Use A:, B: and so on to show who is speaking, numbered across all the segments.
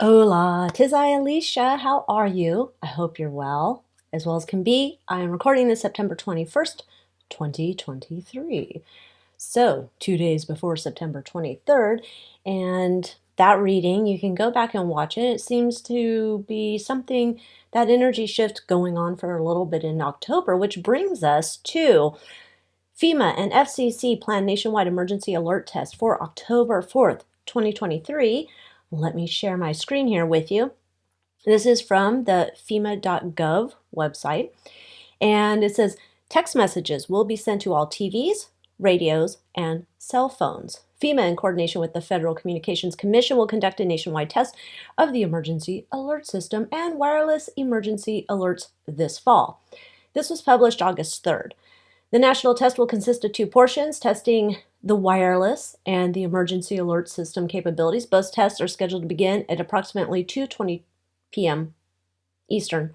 A: Hola, 'tis I, Alicia. How are you? I hope you're well as can be. I am recording this September 21st, 2023. So, 2 days before September 23rd, and that reading, you can go back and watch it. It seems to be something, that energy shift going on for a little bit in October, which brings us to FEMA and FCC plan nationwide emergency alert test for October 4th, 2023. Let me share my screen here with you. This is from the FEMA.gov website, and it says text messages will be sent to all TVs, radios, and cell phones. FEMA, in coordination with the Federal Communications Commission, will conduct a nationwide test of the emergency alert system and wireless emergency alerts this fall. This was published August 3rd. The national test will consist of two portions, testing the wireless and the emergency alert system capabilities. Both tests are scheduled to begin at approximately 2:20 p.m. Eastern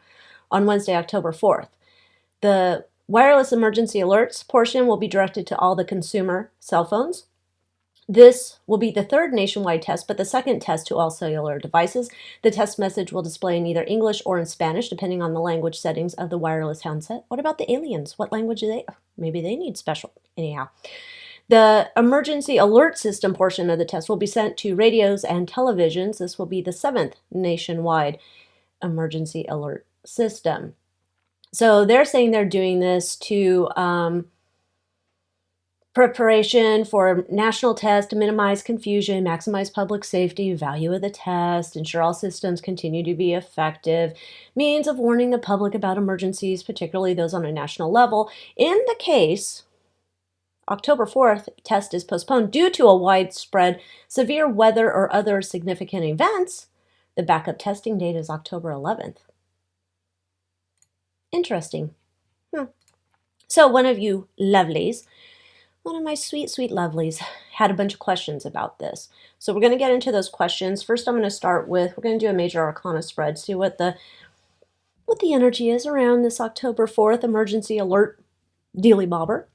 A: on Wednesday, October 4th. The wireless emergency alerts portion will be directed to all the consumer cell phones. This will be the third nationwide test, but the second test to all cellular devices. The test message will display in either English or in Spanish, depending on the language settings of the wireless handset. What about the aliens? What language do they? Maybe they need special. Anyhow, the emergency alert system portion of the test will be sent to radios and televisions. This will be the seventh nationwide emergency alert system. So they're saying they're doing this to preparation for national test to minimize confusion, maximize public safety, value of the test, ensure all systems continue to be effective, means of warning the public about emergencies, particularly those on a national level. In the case October 4th test is postponed due to a widespread severe weather or other significant events, the backup testing date is October 11th. Interesting. So one of you lovelies, one of my sweet, sweet lovelies, had a bunch of questions about this. So we're going to get into those questions. First, I'm going to start with, we're going to do a major arcana spread, see what the energy is around this October 4th emergency alert dealy bobber.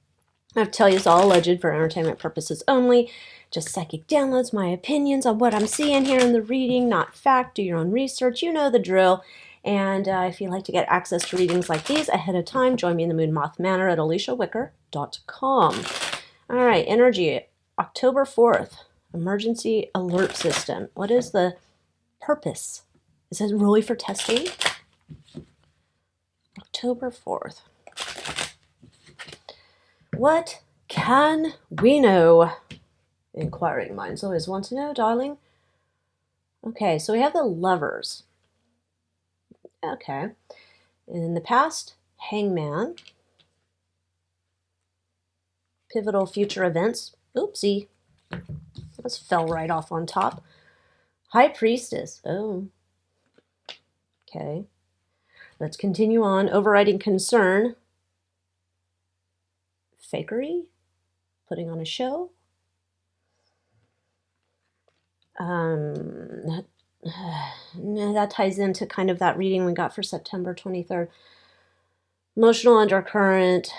A: I have to tell you, it's all alleged for entertainment purposes only. Just psychic downloads, my opinions on what I'm seeing here in the reading, not fact. Do your own research. You know the drill. And if you'd like to get access to readings like these ahead of time, join me in the Moon Moth Manor at AlyciaWicker.com. All right, energy, October 4th, emergency alert system. What is the purpose? Is it really for testing? October 4th. What can we know? Inquiring minds always want to know, darling. Okay, so we have the Lovers. Okay. In the past, Hangman. Pivotal future events. Oopsie. This fell right off on top. High Priestess. Oh. Okay. Let's continue on. Overriding concern. Fakery. Putting on a show. That ties into kind of that reading we got for September 23rd. Emotional undercurrent.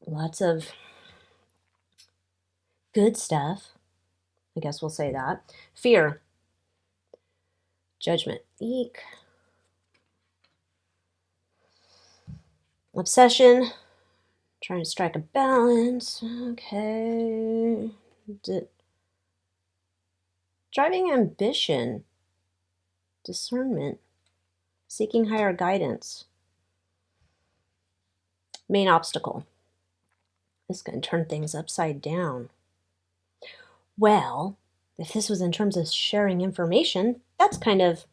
A: Lots of good stuff. I guess we'll say that. Fear. Judgment. Eek. Obsession. Trying to strike a balance. Okay. Driving ambition. Discernment. Seeking higher guidance. Main obstacle. This is going to turn things upside down. Well, if this was in terms of sharing information, that's kind of,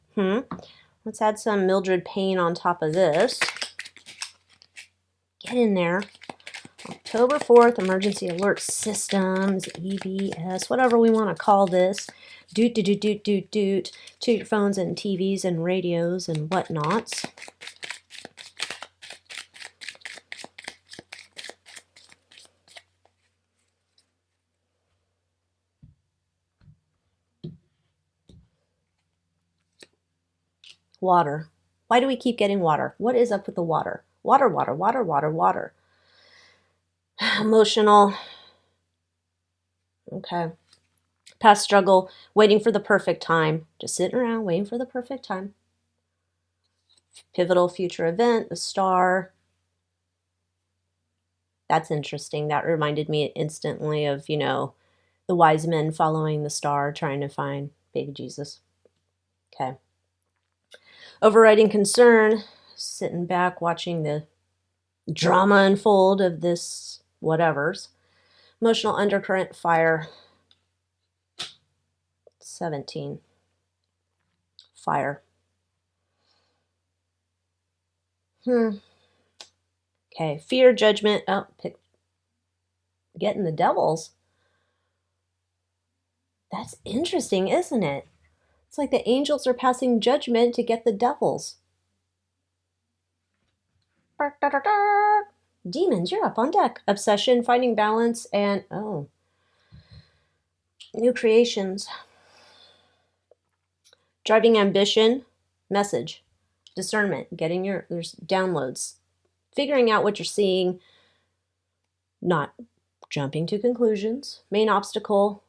A: Let's add some Mildred Payne on top of this. Get in there. October 4th, Emergency Alert Systems, EBS, whatever we want to call this. Doot, doot, doot, doot, doot, doot, to your phones and TVs and radios and whatnots. Water. Why do we keep getting water? What is up with the water? Water, water, water, water, water. Emotional. Okay. Past struggle, waiting for the perfect time. Just sitting around waiting for the perfect time. Pivotal future event, the star. That's interesting. That reminded me instantly of, you know, the wise men following the star, trying to find baby Jesus. Okay. Overriding concern, sitting back watching the drama unfold of this whatevers. Emotional undercurrent, fire. 17. Fire. Okay. Fear, judgment. Oh, getting the devils. That's interesting, isn't it? It's like the angels are passing judgment to get the devils. Demons, you're up on deck. Obsession, finding balance, and oh, new creations. Driving ambition, message. Discernment, getting there's downloads. Figuring out what you're seeing, not jumping to conclusions. Main obstacle,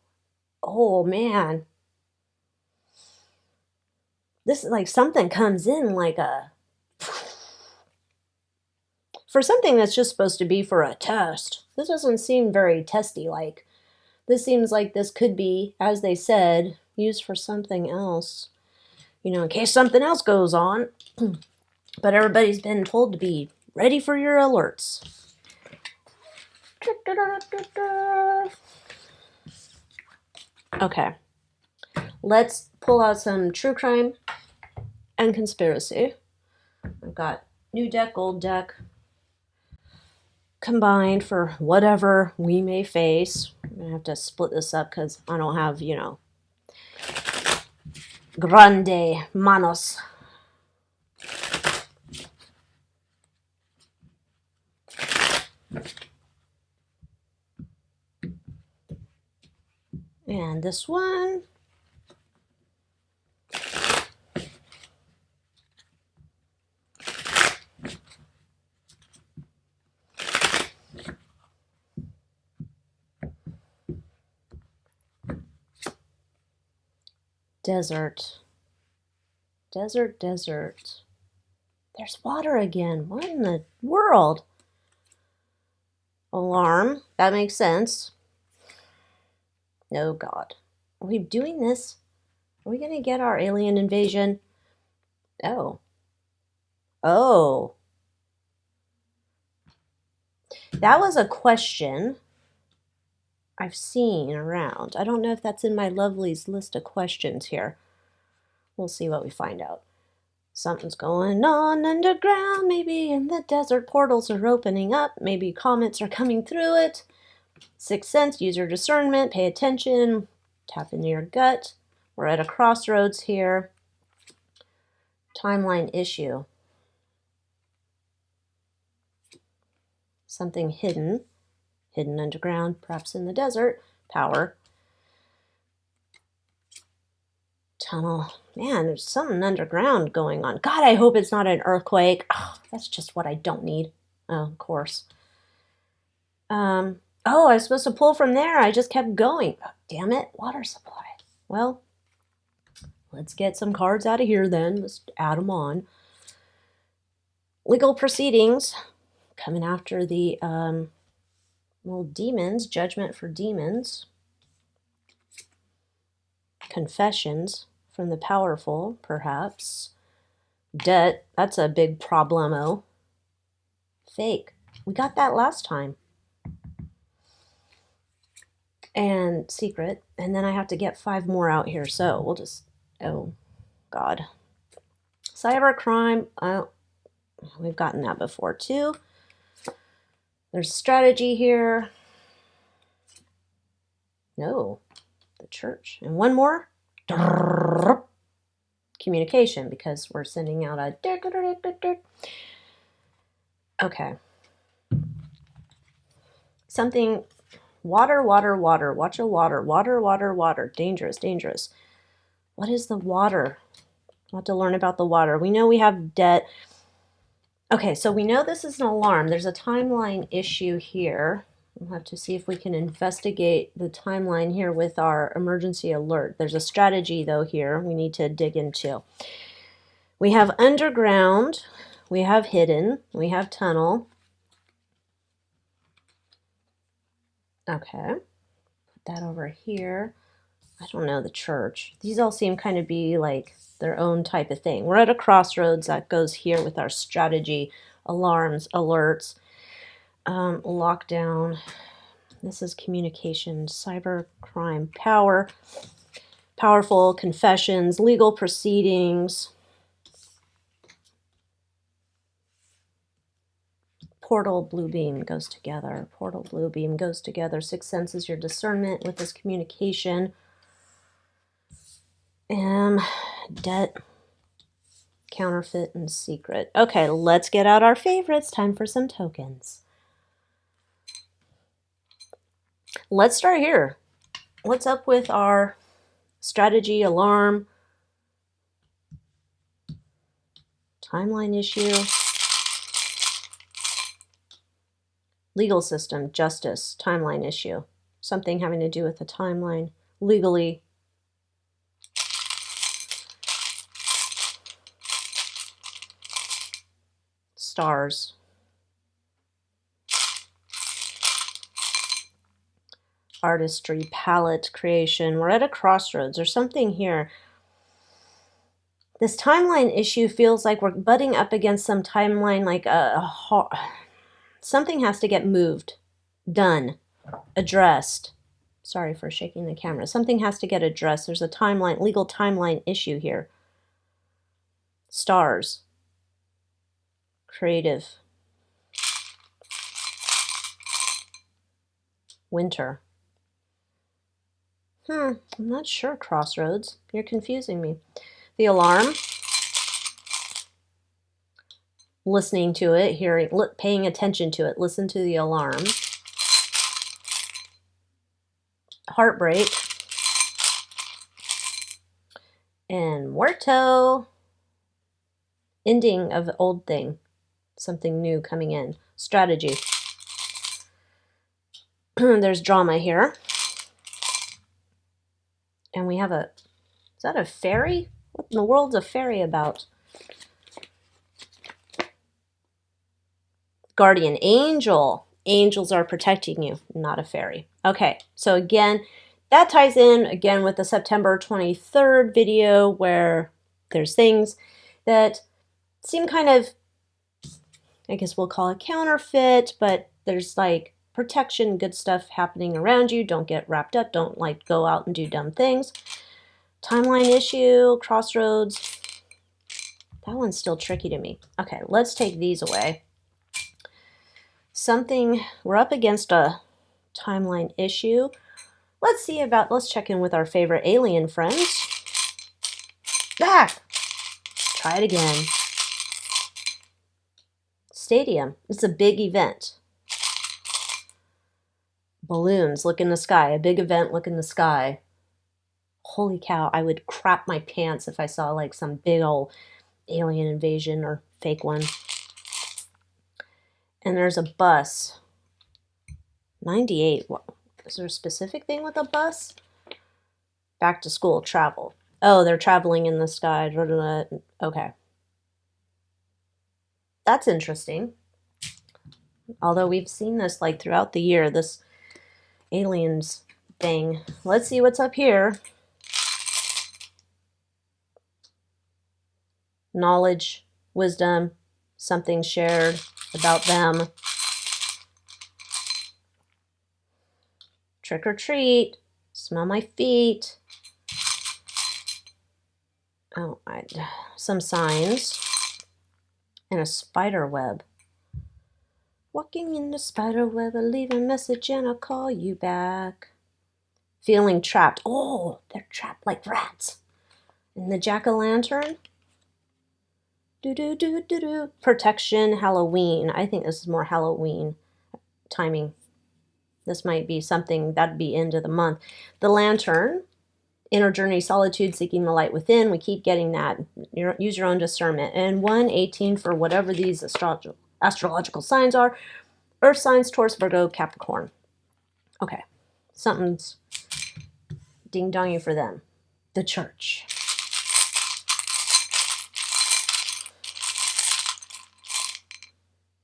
A: oh man. This is like something comes in like a... For something that's just supposed to be for a test, this doesn't seem very testy-like. This seems like this could be, as they said, used for something else. You know, in case something else goes on. But everybody's been told to be ready for your alerts. Okay. Let's pull out some true crime and conspiracy. I've got new deck, old deck, combined for whatever we may face. I'm going to have to split this up because I don't have, you know, grande manos. And this one. Desert. Desert, desert. There's water again. What in the world? Alarm. That makes sense. Oh, God. Are we doing this? Are we going to get our alien invasion? Oh. Oh. That was a question I've seen around. I don't know if that's in my lovelies list of questions here. We'll see what we find out. Something's going on underground. Maybe in the desert, portals are opening up. Maybe comets are coming through it. Sixth sense, use your discernment, pay attention, tap into your gut. We're at a crossroads here. Timeline issue. Something hidden underground, perhaps in the desert. Power. Tunnel. Man, there's something underground going on. God, I hope it's not an earthquake. Oh, that's just what I don't need. Oh, of course. Oh, I was supposed to pull from there. I just kept going. Oh, damn it. Water supply. Well, let's get some cards out of here then. Let's add them on. Legal proceedings. Coming after the well, demons. Judgment for demons. Confessions from the powerful, perhaps. Debt. That's a big problemo. Fake. We got that last time. And secret. And then I have to get 5 more out here. So we'll just... Oh, God. Cybercrime. Oh, we've gotten that before, too. There's strategy here. No. The church. And one more. Communication, because we're sending out a... Okay. Something... Water, water, water. Watch a water. Water, water, water. Dangerous, dangerous. What is the water? We'll have to learn about the water. We know we have debt. Okay, so we know this is an alarm. There's a timeline issue here. We'll have to see if we can investigate the timeline here with our emergency alert. There's a strategy, though, here we need to dig into. We have underground, we have hidden, we have tunnel. Okay, put that over here. I don't know, the church. These all seem kind of be like their own type of thing. We're at a crossroads. That goes here with our strategy, alarms, alerts, lockdown. This is communication, cyber crime, power, powerful confessions, legal proceedings, portal, blue beam goes together. Portal, blue beam goes together. Sixth sense is your discernment with this communication. Debt, counterfeit, and secret. Okay, let's get out our favorites. Time for some tokens. Let's start here. What's up with our strategy, alarm, timeline issue, legal system, justice, timeline issue, something having to do with the timeline, legally, stars, artistry, palette creation. We're at a crossroads. There's something here. This timeline issue feels like we're butting up against some timeline, like something has to get moved, done, addressed. Sorry for shaking the camera. Something has to get addressed. There's a timeline, legal timeline issue here. Stars, creative, winter. I'm not sure, crossroads. You're confusing me. The alarm, listening to it, hearing, paying attention to it. Listen to the alarm. Heartbreak. And muerto. Ending of the old thing. Something new coming in. Strategy. There's drama here. And we have a, is that a fairy? What in the world's a fairy about? Guardian angel. Angels are protecting you, not a fairy. Okay, so again, that ties in again with the September 23rd video where there's things that seem kind of, I guess we'll call it counterfeit, but there's like protection, good stuff happening around you. Don't get wrapped up. Don't like go out and do dumb things. Timeline issue, crossroads. That one's still tricky to me. Okay, let's take these away. Something, we're up against a timeline issue. Let's check in with our favorite alien friends. Try it again. Stadium, it's a big event. Balloons, look in the sky, a big event, look in the sky. Holy cow, I would crap my pants if I saw like some big old alien invasion or fake one. And there's a bus. 98, what, is there a specific thing with a bus? Back to school, travel. Oh, they're traveling in the sky. Okay. That's interesting. Although we've seen this like throughout the year, this aliens thing. Let's see what's up here. Knowledge, wisdom, something shared about them. Trick or treat, smell my feet. Oh, some signs. And a spider web. Walking in the spider web, I leave a message and I'll call you back. Feeling trapped. Oh, they're trapped like rats. And the jack-o'-lantern. Do-do-do-do-do. Protection, Halloween. I think this is more Halloween timing. This might be something that'd be end of the month. The lantern. Inner journey, solitude, seeking the light within. We keep getting that. Use your own discernment. And 118 for whatever these astrological signs are. Earth signs, Taurus, Virgo, Capricorn. Okay, something's ding-donging for them. The church.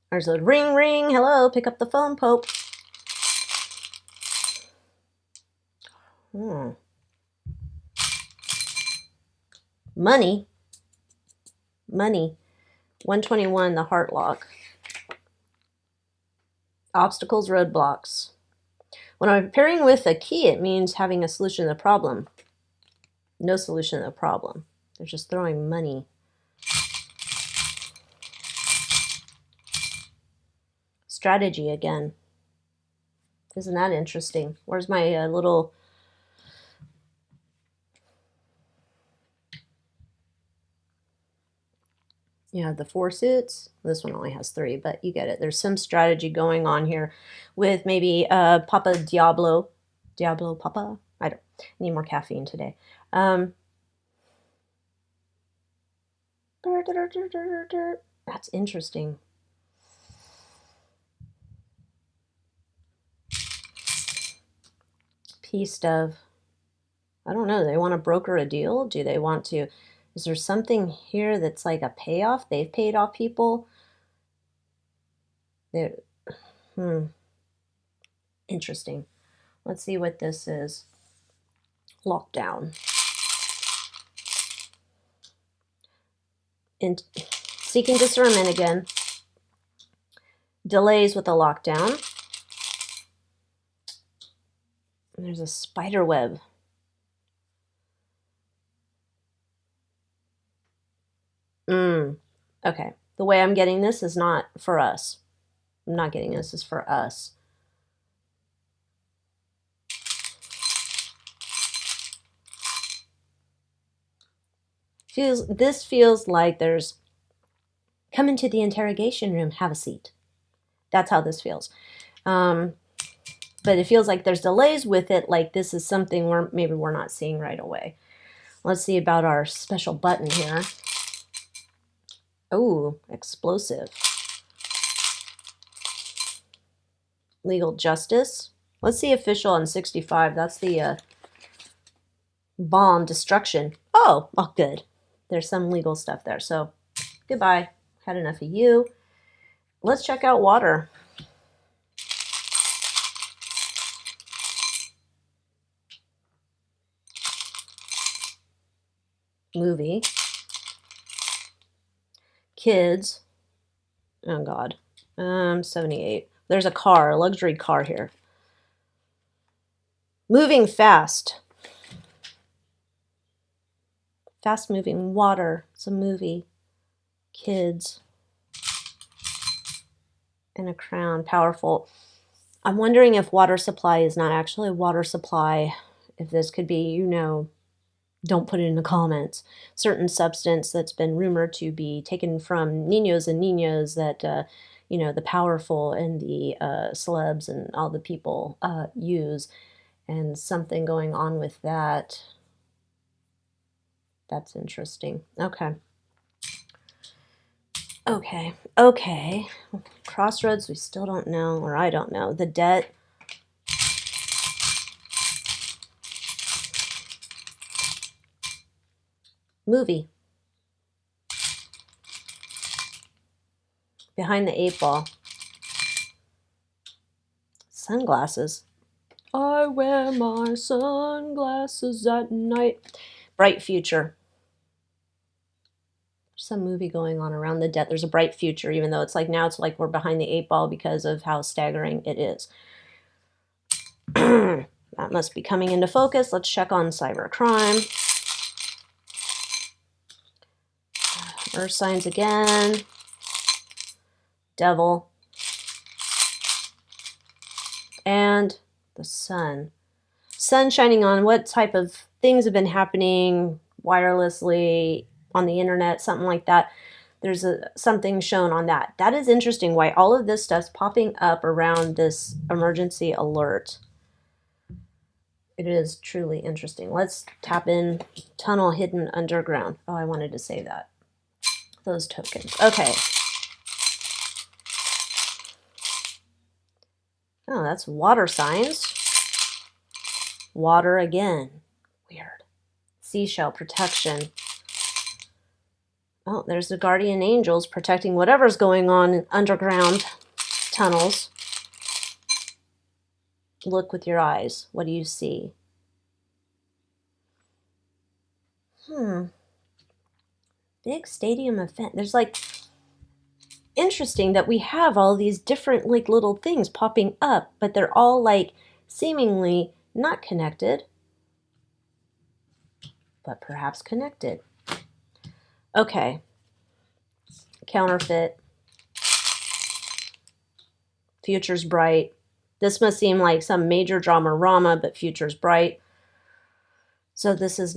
A: There's a ring, ring. Hello, pick up the phone, Pope. Money. Money. 121, the heart lock. Obstacles, roadblocks. When I'm pairing with a key, it means having a solution to the problem. No solution to the problem. They're just throwing money. Strategy again. Isn't that interesting? Where's my little... You have the 4 suits. This one only has 3, but you get it. There's some strategy going on here with maybe Papa Diablo. Diablo Papa? I don't need more caffeine today. That's interesting. Peace dove. I don't know. Do they want to broker a deal? Do they want to... Is there something here that's like a payoff? They've paid off people? They're... Interesting. Let's see what this is. Lockdown. And seeking discernment again. Delays with the lockdown. And there's a spider web. Okay. The way I'm getting this is not for us. I'm not getting this. It's for us. This feels like there's... Come into the interrogation room. Have a seat. That's how this feels. But it feels like there's delays with it. Like this is something maybe we're not seeing right away. Let's see about our special button here. Oh, explosive. Legal justice. Let's see official on 65. That's the bomb destruction. Oh, well, good. There's some legal stuff there. So goodbye. Had enough of you. Let's check out water. Movie. Kids. Oh, God. 78. There's a car, a luxury car here. Moving fast. Fast moving water. It's a movie. Kids. And a crown. Powerful. I'm wondering if water supply is not actually water supply. If this could be, you know, don't put it in the comments. Certain substance that's been rumored to be taken from niños and niñas that, you know, the powerful and the celebs and all the people use. And something going on with that. That's interesting. Okay. Okay. Okay. Crossroads, we still don't know, or I don't know. The debt. Movie. Behind the 8 ball. Sunglasses. I wear my sunglasses at night. Bright future. There's some movie going on around the debt. There's a bright future, even though it's like now it's like we're behind the 8 ball because of how staggering it is. That must be coming into focus. Let's check on cybercrime. Earth signs again. Devil. And the sun. Sun shining on what type of things have been happening wirelessly on the internet, something like that. There's something shown on that. That is interesting why all of this stuff's popping up around this emergency alert. It is truly interesting. Let's tap in tunnel hidden underground. Oh, I wanted to say that. Those tokens. Okay. Oh, that's water signs. Water again. Weird. Seashell protection. Oh, there's the guardian angels protecting whatever's going on in underground tunnels. Look with your eyes. What do you see? Big stadium event. There's like, interesting that we have all these different like little things popping up, but they're all like seemingly not connected, but perhaps connected. Okay. Counterfeit. Future's bright. This must seem like some major drama-rama, but future's bright. So this is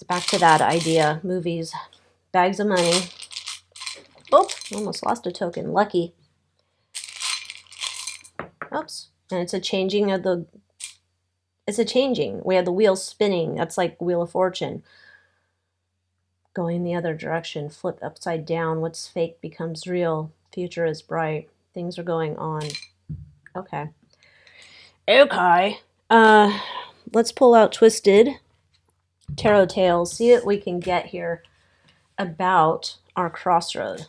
A: back to that idea. Movies, bags of money. Oh, almost lost a token. Lucky. Oops. And it's a changing. We have the wheel spinning. That's like Wheel of Fortune. Going the other direction. Flip upside down. What's fake becomes real. Future is bright. Things are going on. Okay. Okay. Let's pull out Twisted Tarot Tales. See what we can get here about our crossroad.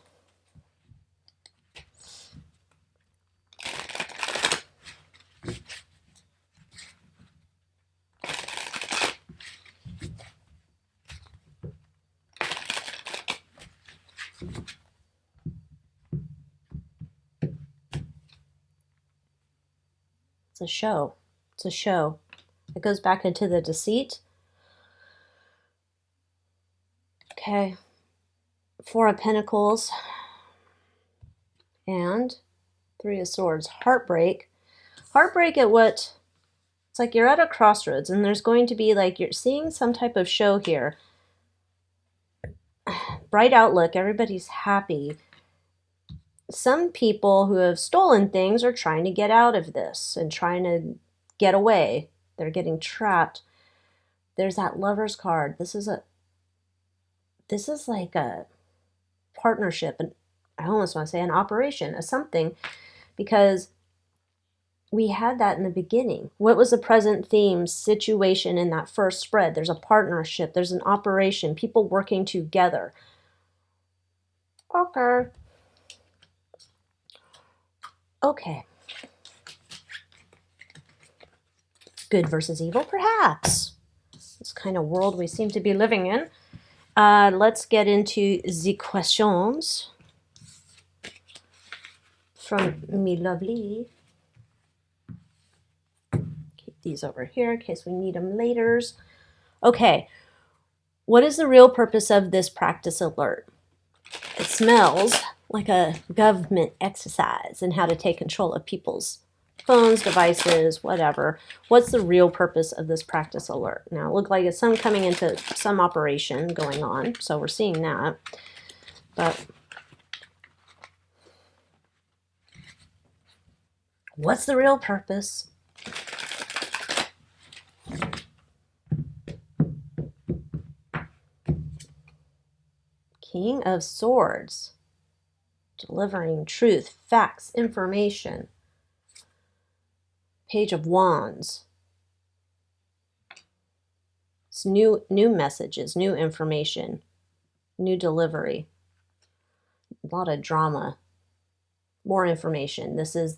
A: It's a show. It's a show. It goes back into the deceit. Okay. Four of Pentacles. And Three of Swords. Heartbreak. Heartbreak at what? It's like you're at a crossroads and there's going to be like, you're seeing some type of show here. Bright outlook. Everybody's happy. Some people who have stolen things are trying to get out of this and trying to get away. They're getting trapped. There's that Lover's card. This is like a partnership, and I almost want to say an operation, a something, because we had that in the beginning. What was the present theme situation in that first spread? There's a partnership. There's an operation. People working together. Okay. Okay. Good versus evil, perhaps. This kind of world we seem to be living in. Let's get into the questions from me lovely. Keep these over here in case we need them later. Okay. What is the real purpose of this practice alert? It smells like a government exercise in how to take control of people's phones, devices, whatever. What's the real purpose of this practice alert? Now, it looks like it's some coming into some operation going on, so we're seeing that. But what's the real purpose? King of Swords. Delivering truth, facts, information. Page of Wands. It's new messages, new information, new delivery. A lot of drama. More information. This has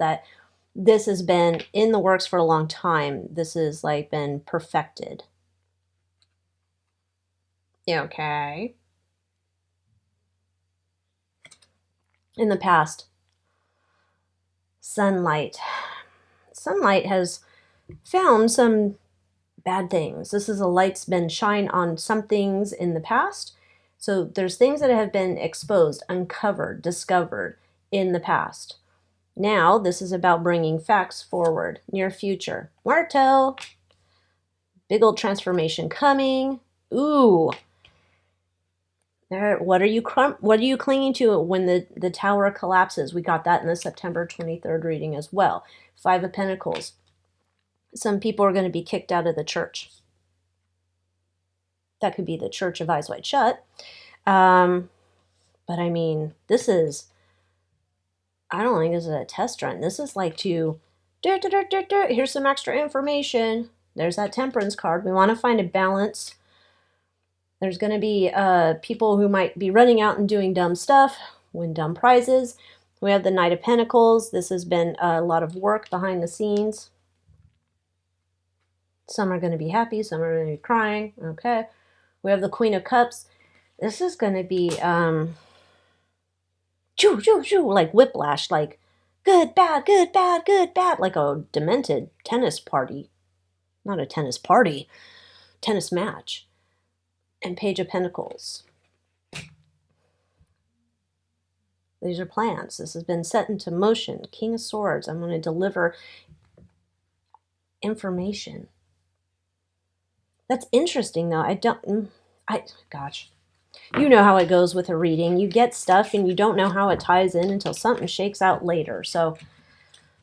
A: been in the works for a long time. This has like been perfected. Okay. In the past, sunlight. Sunlight has found some bad things. This is a light's been shine on some things in the past. So there's things that have been exposed, uncovered, discovered in the past. Now this is about bringing facts forward, near future. Muerto. Big old transformation coming. Ooh. There, what are you clinging to when the tower collapses? We got that in the September 23rd reading as well. Five of Pentacles. Some people are going to be kicked out of the church. That could be the Church of Eyes Wide Shut. But I mean, I don't think this is a test run. This is like here's some extra information. There's that Temperance card. We want to find a balance. There's going to be people who might be running out and doing dumb stuff, win dumb prizes. We have the Knight of Pentacles. This has been a lot of work behind the scenes. Some are going to be happy, some are going to be crying. Okay. We have the Queen of Cups. This is going to be choo, choo, choo, like whiplash, like good, bad, good, bad, good, bad, like a demented tennis party. Not a tennis party, tennis match. And Page of Pentacles. These are plans. This has been set into motion. King of Swords. I'm going to deliver information. That's interesting, though. Gosh. You know how it goes with a reading. You get stuff and you don't know how it ties in until something shakes out later. So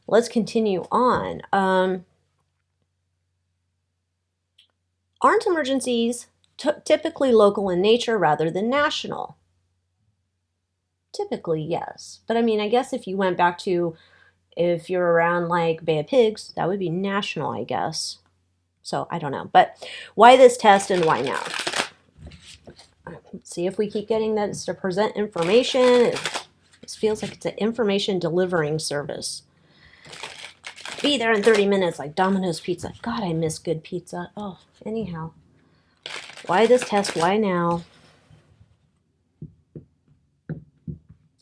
A: let's continue on. Aren't emergencies typically local in nature rather than national? Typically, yes. But I mean, I guess if you went back to, if you're around like Bay of Pigs, that would be national, I guess. So I don't know. But why this test and why now? Let's see if we keep getting that. It's to present information. This feels like it's an information delivering service. Be there in 30 minutes like Domino's Pizza. God, I miss good pizza. Oh, anyhow. Why this test? Why now?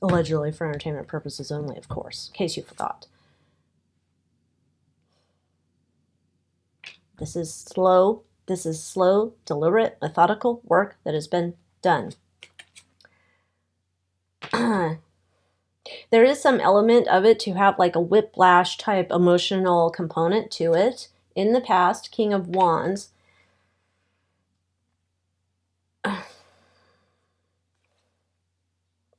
A: Allegedly for entertainment purposes only, of course, in case you forgot. This is slow, deliberate, methodical work that has been done. There is some element of it to have like a whiplash type emotional component to it. In the past, King of Wands.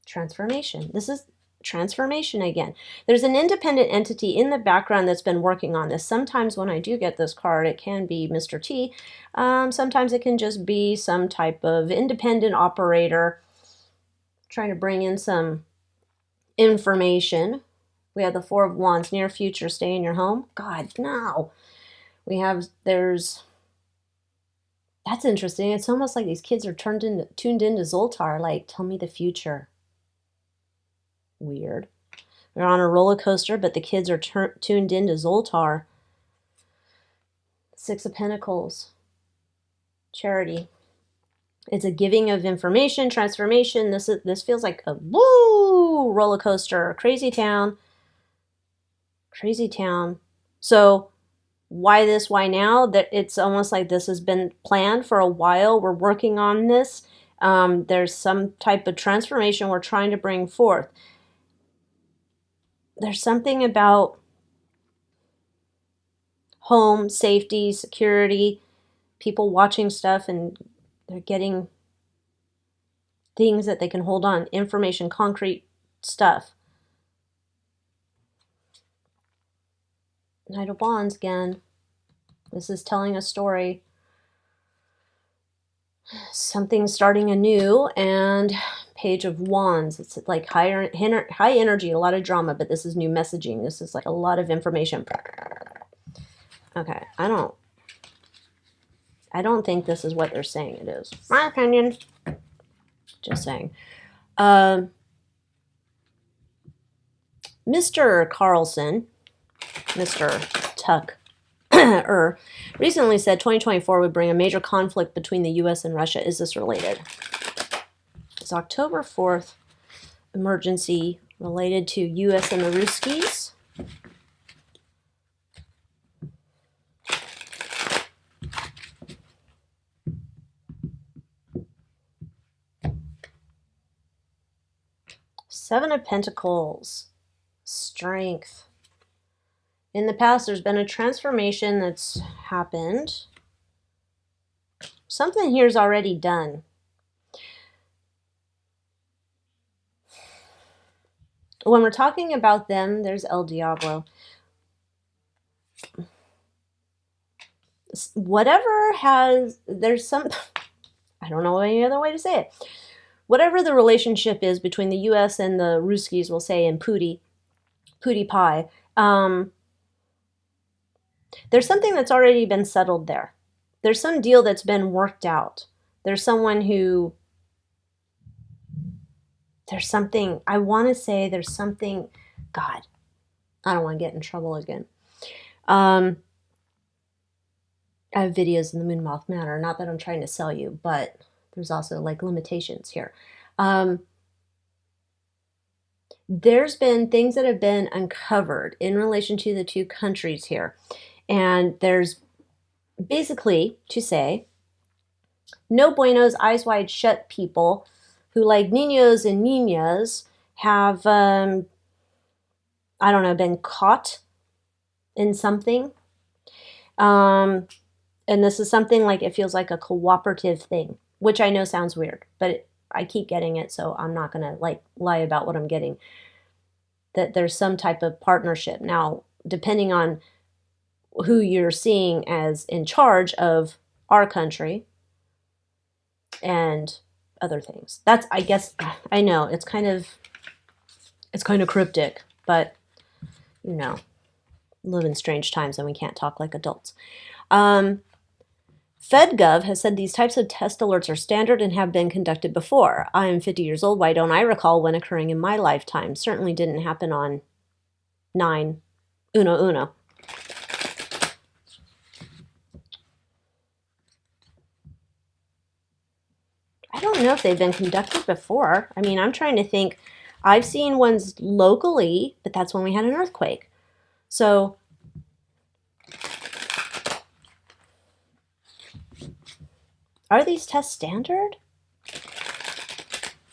A: Transformation. This is transformation again. There's an independent entity in the background that's been working on this. Sometimes when I do get this card, it can be Mr. T. Sometimes it can just be some type of independent operator trying to bring in some information. We have the Four of Wands, near future, stay in your home. God, no. We have, that's interesting. It's almost like these kids are tuned into Zoltar, like, tell me the future. Weird. They're on a roller coaster, but the kids are tuned into Zoltar. Six of Pentacles. Charity. It's a giving of information, transformation. This feels like a woo roller coaster. Crazy town. Crazy town. So why this? Why now? That it's almost like this has been planned for a while. We're working on this. There's some type of transformation we're trying to bring forth. There's something about home, safety, security, people watching stuff and they're getting things that they can hold on, information, concrete stuff. Knight of Wands again. This is telling a story. Something starting anew, and Page of Wands. It's like high energy, a lot of drama, but this is new messaging. This is like a lot of information. Okay, I don't think this is what they're saying it is. My opinion. Just saying. Mr. Carlson, Mr. Tuck, recently said 2024 would bring a major conflict between the U.S. and Russia. Is this related? It's October 4th, emergency related to U.S. and the Ruskies. Seven of Pentacles, strength. In the past, there's been a transformation that's happened. Something here's already done. When we're talking about them, there's El Diablo. Whatever has, there's some, I don't know any other way to say it. Whatever the relationship is between the U.S. and the Ruskies, we'll say, and Pootie Pie, There's something that's already been settled there. There's some deal that's been worked out. There's someone who, there's something, I want to say there's something, God, I don't want to get in trouble again. I have videos in the Moon Moth Manor. Not that I'm trying to sell you, but there's also like limitations here. There's been things that have been uncovered in relation to the two countries here. And there's basically to say, no buenos, eyes wide shut people who, like niños and niñas, have, I don't know, been caught in something. And this is something like, it feels like a cooperative thing, which I know sounds weird, but I keep getting it, so I'm not going to like lie about what I'm getting. That there's some type of partnership. Now, depending on who you're seeing as in charge of our country and other things. That's, I guess, I know it's kind of cryptic, but you know, live in strange times and we can't talk like adults. FedGov has said these types of test alerts are standard and have been conducted before. I am 50 years old. Why don't I recall one occurring in my lifetime? Certainly didn't happen on 9/11. I don't know if they've been conducted before. I mean, I'm trying to think. I've seen ones locally, but that's when we had an earthquake. So are these tests standard?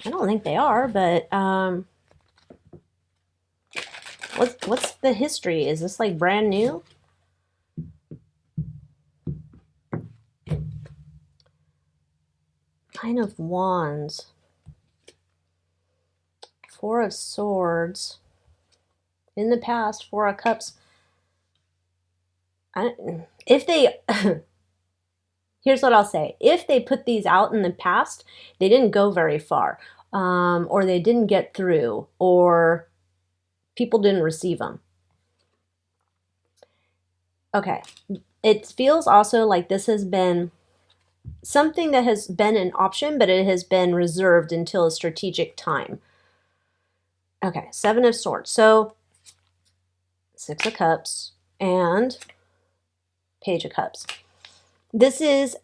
A: I don't think they are, but what's the history? Is this like brand new? Nine of Wands. Four of Swords. In the past, Four of Cups. If they... Here's what I'll say. If they put these out in the past, they didn't go very far, or they didn't get through, or people didn't receive them. Okay. It feels also like this has been something that has been an option, but it has been reserved until a strategic time. Okay, Seven of Swords. So, Six of Cups and Page of Cups. This is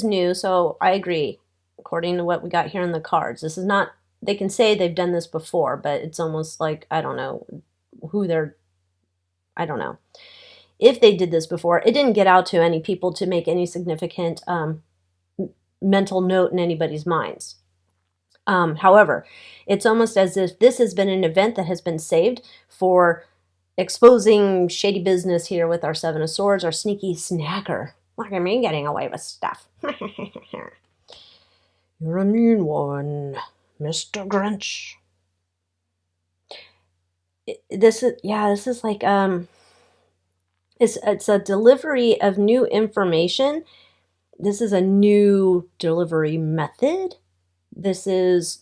A: new, so I agree, according to what we got here in the cards. This is not, they can say they've done this before, but it's almost like, I don't know who they're, I don't know. If they did this before, it didn't get out to any people to make any significant mental note in anybody's minds. However, it's almost as if this has been an event that has been saved for exposing shady business here with our Seven of Swords, our sneaky snacker. Look at me getting away with stuff. You're a mean one, Mr. Grinch. This is like, it's a delivery of new information. This is a new delivery method. This is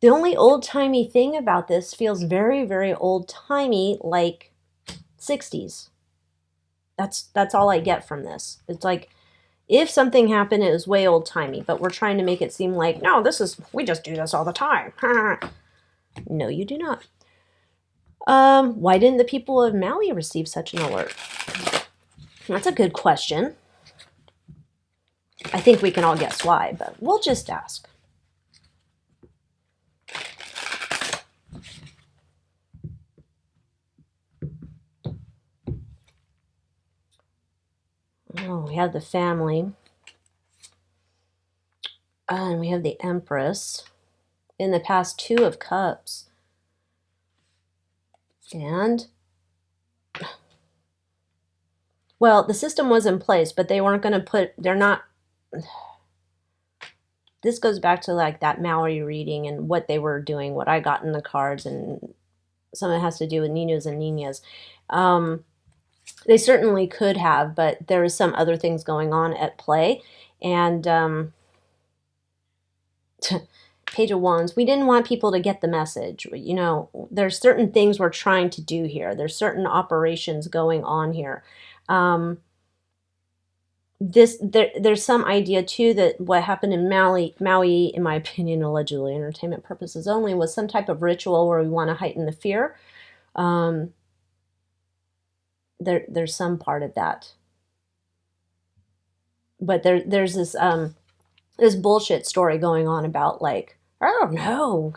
A: the only old-timey thing about this feels very, very old-timey, like 60s. That's all I get from this. It's like, if something happened, it was way old-timey, but we're trying to make it seem like, no, we just do this all the time. No, you do not. Why didn't the people of Maui receive such an alert? That's a good question. I think we can all guess why, but we'll just ask. Oh, we have the family. And we have the Empress. In the past, Two of Cups. And, well, the system was in place, but they weren't going to they're not, this goes back to like that Maui reading and what they were doing, what I got in the cards, and some of it has to do with niños and niñas. They certainly could have, but there was some other things going on at play. And Page of Wands, we didn't want people to get the message. You know, there's certain things we're trying to do here. There's certain operations going on here. There's some idea too that what happened in Maui, in my opinion, allegedly entertainment purposes only, was some type of ritual where we want to heighten the fear. There's some part of that, but there's this this bullshit story going on about like, I don't know,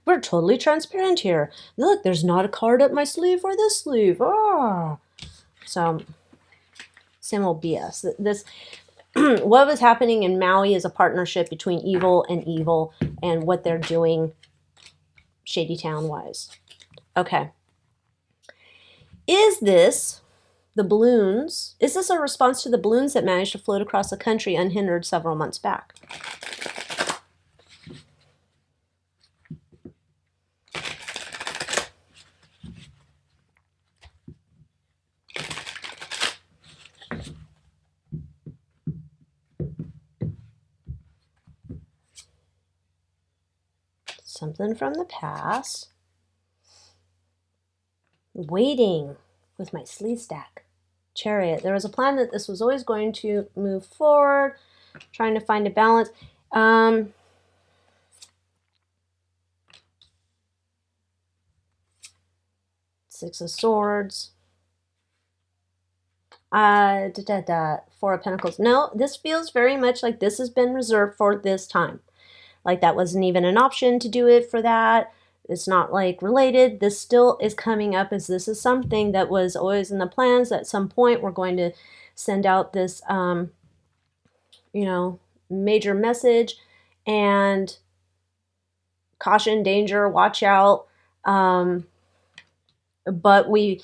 A: we're totally transparent here. Look, there's not a card up my sleeve or this sleeve. Oh. So, same old BS. This, what was happening in Maui is a partnership between evil and what they're doing Shady Town-wise. Okay. Is this the balloons? Is this a response to the balloons that managed to float across the country unhindered several months back? Something from the past. Waiting with my sleeve stack. Chariot. There was a plan that this was always going to move forward. Trying to find a balance. Six of Swords. Four of Pentacles. No, this feels very much like this has been reserved for this time. Like that wasn't even an option to do it for that. It's not like related. This still is coming up as this is something that was always in the plans. At some point, we're going to send out this, you know, major message and caution, danger, watch out. But we've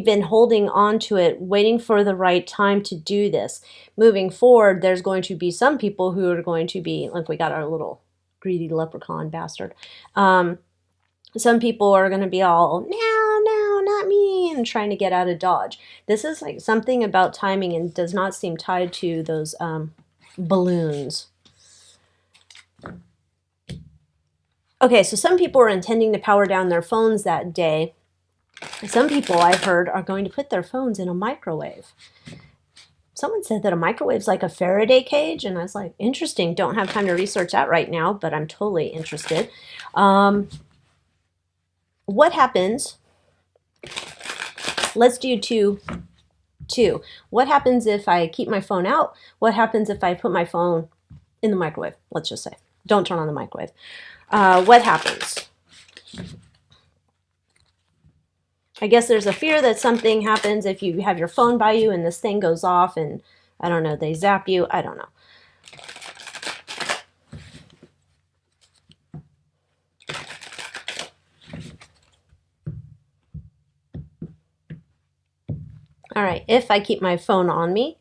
A: been holding on to it, waiting for the right time to do this. Moving forward, there's going to be some people who are going to be, like we got our little greedy leprechaun bastard. Some people are going to be all, no, not me, and trying to get out of Dodge. This is like something about timing and does not seem tied to those balloons. Okay, so some people are intending to power down their phones that day. Some people I've heard are going to put their phones in a microwave. Someone said that a microwave's like a Faraday cage, and I was like, interesting. Don't have time to research that right now, but I'm totally interested. What happens? Let's do two. What happens if I keep my phone out? What happens if I put my phone in the microwave? Let's just say. Don't turn on the microwave. What happens? I guess there's a fear that something happens if you have your phone by you and this thing goes off and, I don't know, they zap you. I don't know. All right, if I keep my phone on me.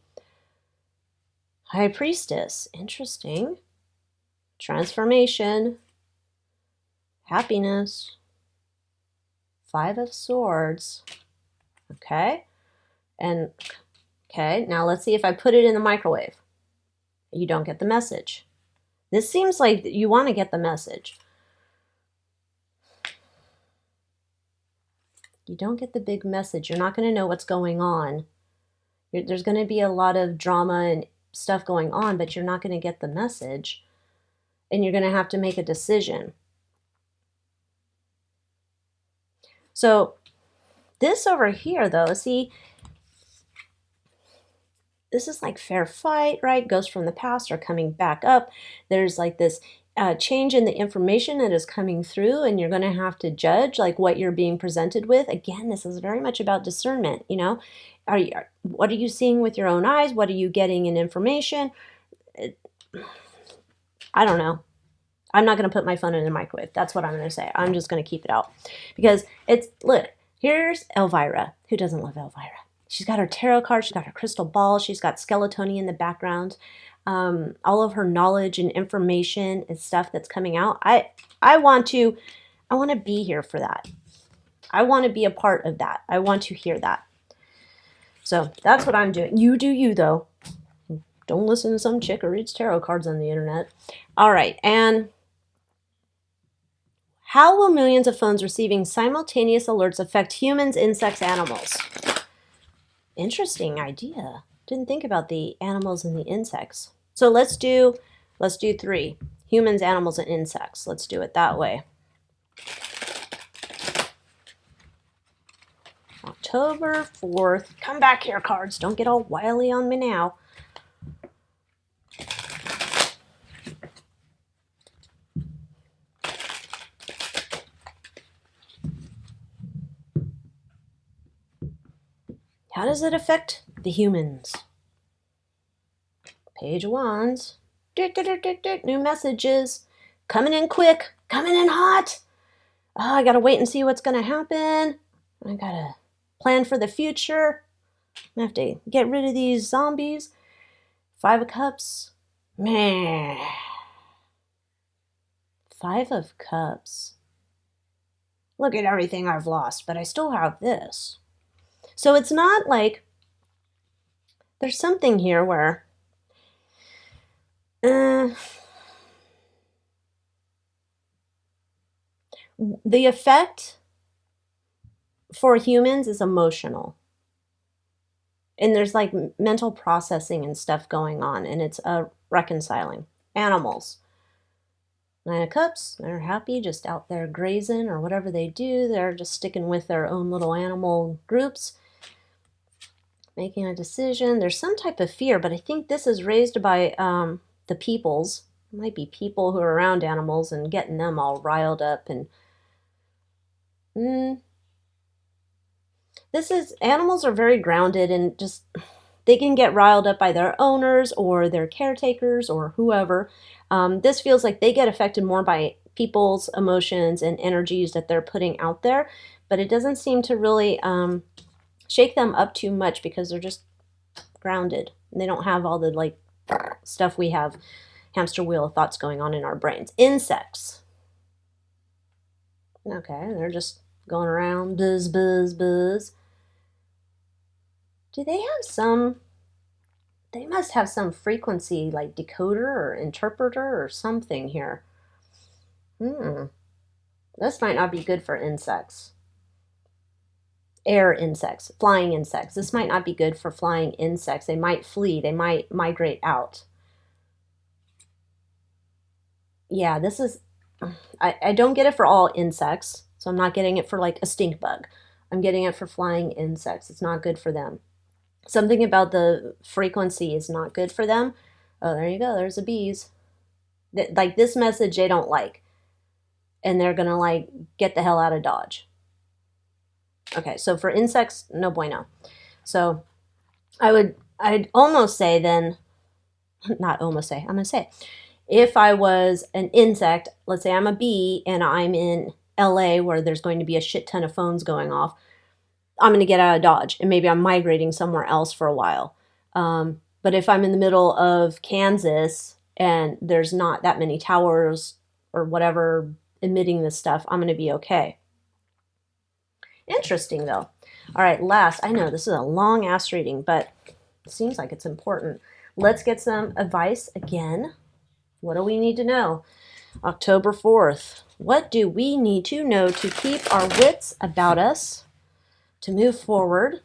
A: High Priestess, interesting. Transformation. Happiness. Five of Swords. Okay. And, okay, now let's see if I put it in the microwave. You don't get the message. This seems like you want to get the message. You don't get the big message. You're not going to know what's going on. There's going to be a lot of drama and stuff going on, but you're not going to get the message. And you're going to have to make a decision. So this over here, though, see, this is like fair fight, right? Ghosts from the past are coming back up. There's like this change in the information that is coming through, and you're going to have to judge like what you're being presented with. Again, this is very much about discernment, you know. What are you seeing with your own eyes? What are you getting in information? I don't know. I'm not going to put my phone in the microwave. That's what I'm going to say. I'm just going to keep it out. Because it's, look, here's Elvira. Who doesn't love Elvira? She's got her tarot card. She's got her crystal ball. She's got Skeletoni in the background. All of her knowledge and information and stuff that's coming out. I want to be here for that. I want to be a part of that. I want to hear that. So that's what I'm doing. You do you, though. Don't listen to some chick who reads tarot cards on the internet. All right, and how will millions of phones receiving simultaneous alerts affect humans, insects, animals? Interesting idea. Didn't think about the animals and the insects. So let's do 3. Humans, animals, and insects. Let's do it that way. October 4th. Come back here, cards. Don't get all wily on me now. How does it affect the humans? Page of Wands. New messages. Coming in quick. Coming in hot. Oh, I gotta wait and see what's gonna happen. I gotta plan for the future. I have to get rid of these zombies. 5 of Cups. Meh. 5 of Cups. Look at everything I've lost, but I still have this. So it's not like there's something here where the effect for humans is emotional. And there's like mental processing and stuff going on, and it's reconciling. Animals. 9 of Cups, they're happy, just out there grazing or whatever they do. They're just sticking with their own little animal groups, making a decision. There's some type of fear, but I think this is raised by the peoples. It might be people who are around animals and getting them all riled up. And animals are very grounded and just, they can get riled up by their owners or their caretakers or whoever. This feels like they get affected more by people's emotions and energies that they're putting out there, but it doesn't seem to really shake them up too much because they're just grounded. And they don't have all the like stuff we have, hamster wheel of thoughts going on in our brains. Insects. Okay, they're just going around, buzz, buzz, buzz. Do they have some, they must have some frequency like decoder or interpreter or something here. This might not be good for insects. Air insects, flying insects. This might not be good for flying insects. They might flee. They might migrate out. Yeah, this is, I don't get it for all insects. So I'm not getting it for like a stink bug. I'm getting it for flying insects. It's not good for them. Something about the frequency is not good for them. Oh, there you go. There's the bees. Like this message they don't like. And they're going to like get the hell out of Dodge. Okay, so for insects, no bueno. So I'd almost say then, not almost say, I'm going to say, if I was an insect, let's say I'm a bee and I'm in LA where there's going to be a shit ton of phones going off, I'm going to get out of Dodge and maybe I'm migrating somewhere else for a while. But if I'm in the middle of Kansas and there's not that many towers or whatever emitting this stuff, I'm going to be okay. Interesting though. All right, last, I know this is a long ass reading, but it seems like it's important. Let's get some advice again. What do we need to know? October 4th. What do we need to know to keep our wits about us to move forward?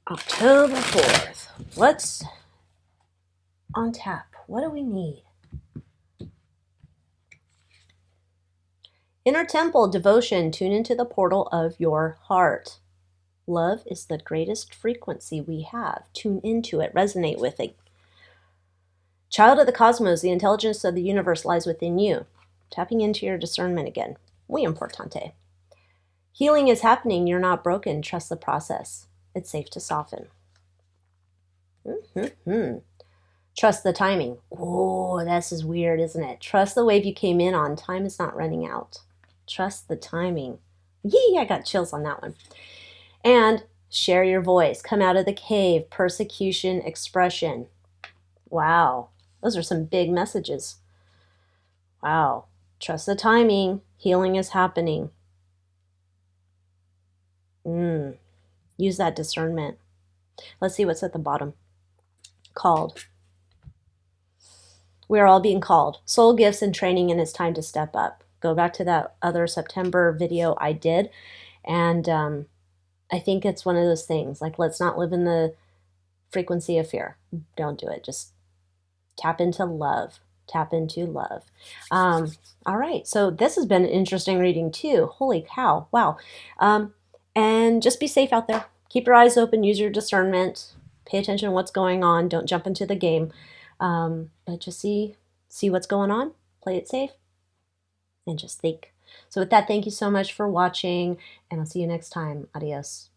A: October 4th. What's on tap? What do we need? Inner temple, devotion, tune into the portal of your heart. Love is the greatest frequency we have. Tune into it, resonate with it. Child of the cosmos, the intelligence of the universe lies within you. Tapping into your discernment again. Muy importante. Healing is happening. You're not broken. Trust the process. It's safe to soften. Trust the timing. Oh, this is weird, isn't it? Trust the wave you came in on. Time is not running out. Trust the timing. Yee, I got chills on that one. And share your voice. Come out of the cave. Persecution, expression. Wow. Those are some big messages. Wow. Trust the timing. Healing is happening. Use that discernment. Let's see what's at the bottom. Called. We are all being called. Soul gifts and training, and it's time to step up. Go back to that other September video I did. And I think it's one of those things, like, let's not live in the frequency of fear. Don't do it. Just tap into love. Tap into love. All right. So this has been an interesting reading too. Holy cow. Wow. And just be safe out there. Keep your eyes open. Use your discernment. Pay attention to what's going on. Don't jump into the game. But just see what's going on. Play it safe. And just think. So with that, thank you so much for watching. And I'll see you next time. Adios.